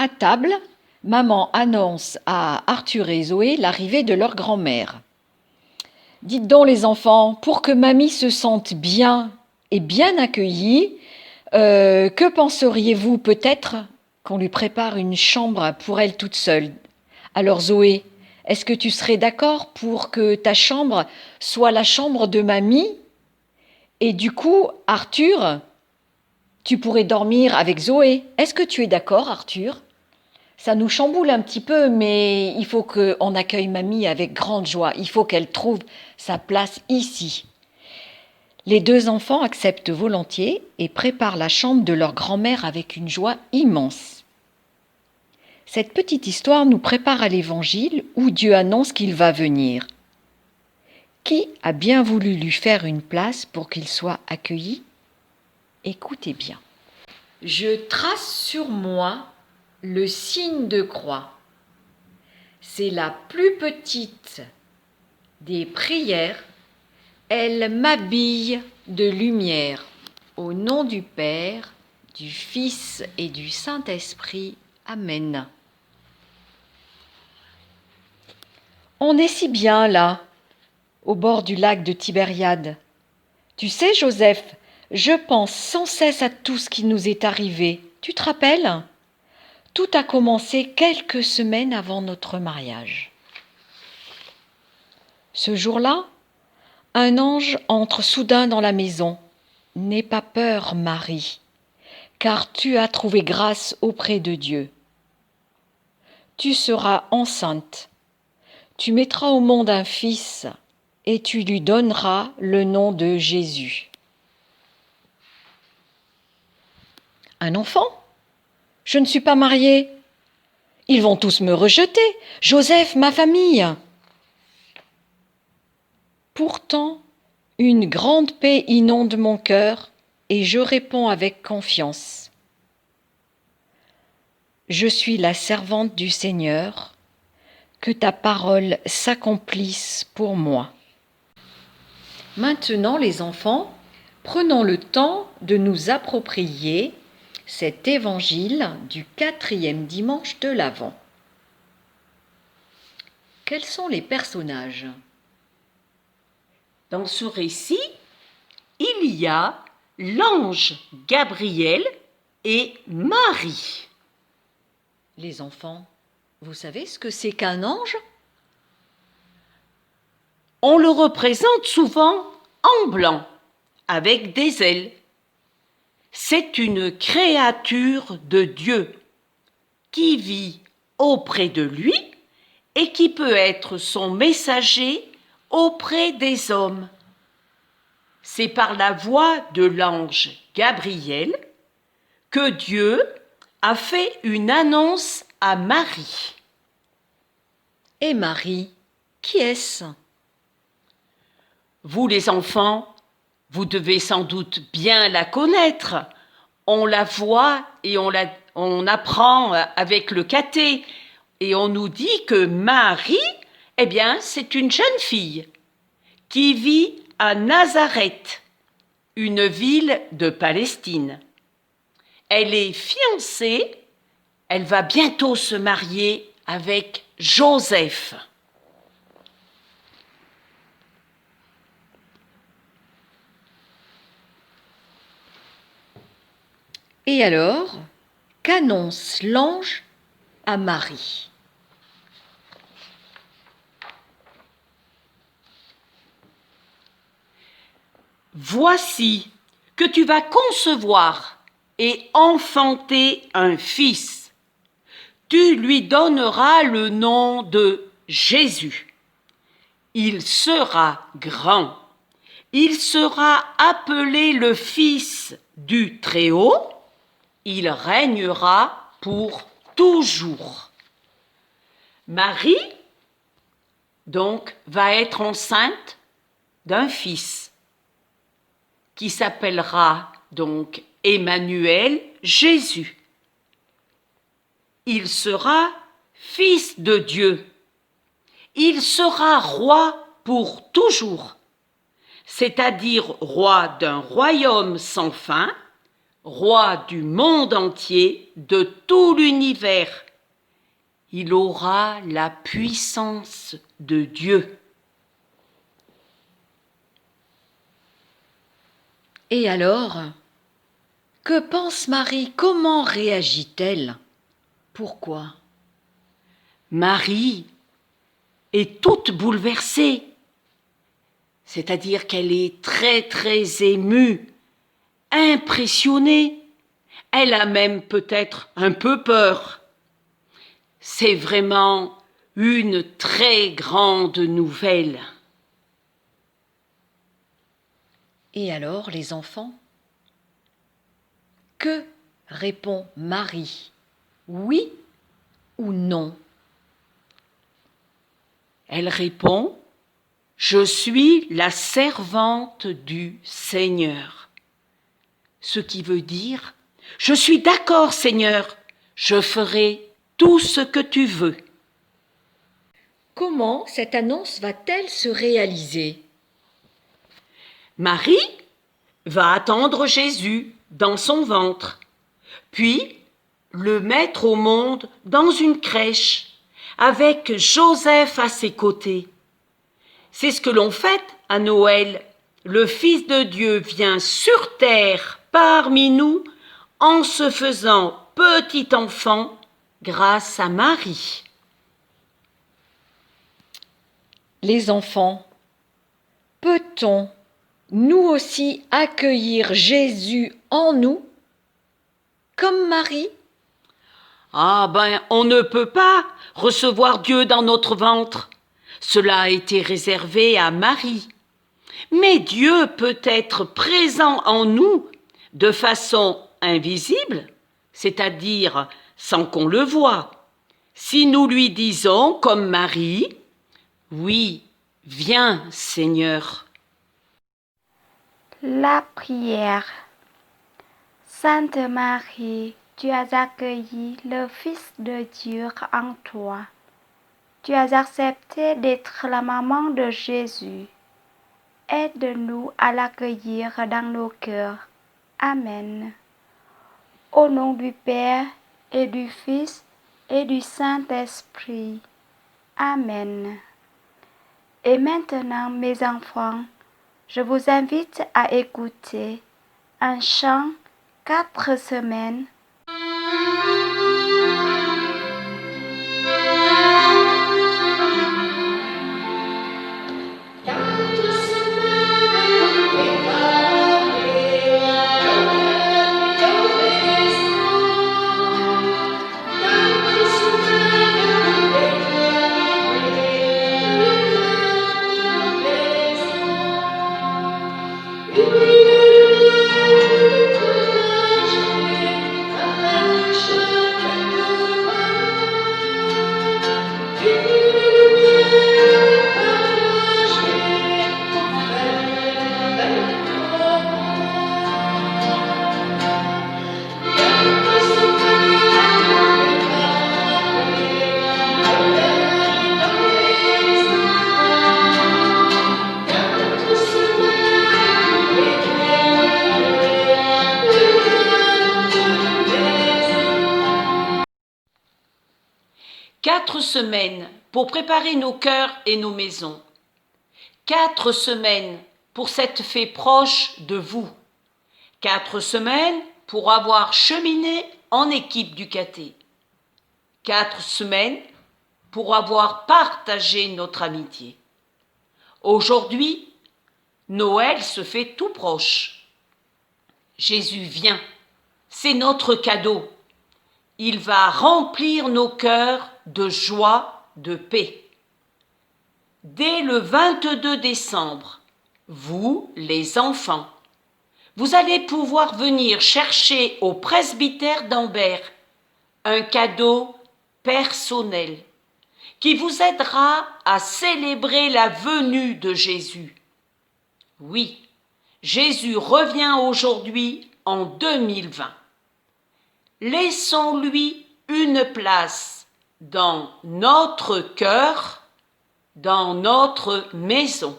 À table, maman annonce à Arthur et Zoé l'arrivée de leur grand-mère. « Dites donc les enfants, pour que mamie se sente bien et bien accueillie, que penseriez-vous peut-être qu'on lui prépare une chambre pour elle toute seule? Alors Zoé, est-ce que tu serais d'accord pour que ta chambre soit la chambre de mamie? Et du coup, Arthur, tu pourrais dormir avec Zoé. Est-ce que tu es d'accord, Arthur? Ça nous chamboule un petit peu, mais il faut qu'on accueille mamie avec grande joie. Il faut qu'elle trouve sa place ici. » Les deux enfants acceptent volontiers et préparent la chambre de leur grand-mère avec une joie immense. Cette petite histoire nous prépare à l'Évangile où Dieu annonce qu'il va venir. Qui a bien voulu lui faire une place pour qu'il soit accueilli? Écoutez bien. Je trace sur moi le signe de croix. C'est la plus petite des prières. Elle m'habille de lumière. Au nom du Père, du Fils et du Saint-Esprit. Amen. On est si bien là, au bord du lac de Tibériade. Tu sais, Joseph, je pense sans cesse à tout ce qui nous est arrivé. Tu te rappelles? Tout a commencé quelques semaines avant notre mariage. Ce jour-là, un ange entre soudain dans la maison. « N'aie pas peur, Marie, car tu as trouvé grâce auprès de Dieu. Tu seras enceinte, tu mettras au monde un fils et tu lui donneras le nom de Jésus. » Un enfant? Je ne suis pas mariée. Ils vont tous me rejeter. Joseph, ma famille. Pourtant, une grande paix inonde mon cœur et je réponds avec confiance. Je suis la servante du Seigneur, que ta parole s'accomplisse pour moi. Maintenant, les enfants, prenons le temps de nous approprier cet évangile du 4e dimanche de l'Avent. Quels sont les personnages? Dans ce récit, il y a l'ange Gabriel et Marie. Les enfants, vous savez ce que c'est qu'un ange? On le représente souvent en blanc, avec des ailes. C'est une créature de Dieu qui vit auprès de lui et qui peut être son messager auprès des hommes. C'est par la voix de l'ange Gabriel que Dieu a fait une annonce à Marie. Et Marie, qui est-ce? Vous les enfants, vous devez sans doute bien la connaître. On la voit et on apprend avec le caté. Et on nous dit que Marie, eh bien, c'est une jeune fille qui vit à Nazareth, une ville de Palestine. Elle est fiancée, elle va bientôt se marier avec Joseph. Et alors, qu'annonce l'ange à Marie? Voici que tu vas concevoir et enfanter un fils. Tu lui donneras le nom de Jésus. Il sera grand. Il sera appelé le Fils du Très-Haut. Il régnera pour toujours. Marie, donc, va être enceinte d'un fils qui s'appellera donc Emmanuel, Jésus. Il sera fils de Dieu. Il sera roi pour toujours, c'est-à-dire roi d'un royaume sans fin, roi du monde entier, de tout l'univers. Il aura la puissance de Dieu. Et alors, que pense Marie? Comment réagit-elle? Pourquoi? Marie est toute bouleversée, c'est-à-dire qu'elle est très émue, impressionnée. Elle a même peut-être un peu peur. C'est vraiment une très grande nouvelle. Et alors, les enfants? Que répond Marie? Oui ou non? Elle répond: Je suis la servante du Seigneur. Ce qui veut dire: Je suis d'accord, Seigneur, je ferai tout ce que tu veux. Comment cette annonce va-t-elle se réaliser? Marie va attendre Jésus dans son ventre, puis le mettre au monde dans une crèche, avec Joseph à ses côtés. C'est ce que l'on fête à Noël. Le Fils de Dieu vient sur terre parmi nous en se faisant petit enfant grâce à Marie. Les enfants, peut-on nous aussi accueillir Jésus en nous, comme Marie? Ah ben, on ne peut pas recevoir Dieu dans notre ventre. Cela a été réservé à Marie. Mais Dieu peut être présent en nous de façon invisible, c'est-à-dire sans qu'on le voie. Si nous lui disons, comme Marie, « Oui, viens, Seigneur ». La prière. Sainte Marie, tu as accueilli le Fils de Dieu en toi. Tu as accepté d'être la maman de Jésus. Aide-nous à l'accueillir dans nos cœurs. Amen. Au nom du Père et du Fils et du Saint-Esprit. Amen. Et maintenant, mes enfants, je vous invite à écouter un chant 4 semaines. Quatre semaines pour préparer nos cœurs et nos maisons. 4 semaines pour cette fée proche de vous. 4 semaines pour avoir cheminé en équipe du caté. 4 semaines pour avoir partagé notre amitié. Aujourd'hui, Noël se fait tout proche. Jésus vient, c'est notre cadeau. Il va remplir nos cœurs de joie, de paix. Dès le 22 décembre, vous, les enfants, vous allez pouvoir venir chercher au presbytère d'Ambert un cadeau personnel qui vous aidera à célébrer la venue de Jésus. Oui, Jésus revient aujourd'hui en 2020. Laissons-lui une place dans notre cœur, dans notre maison.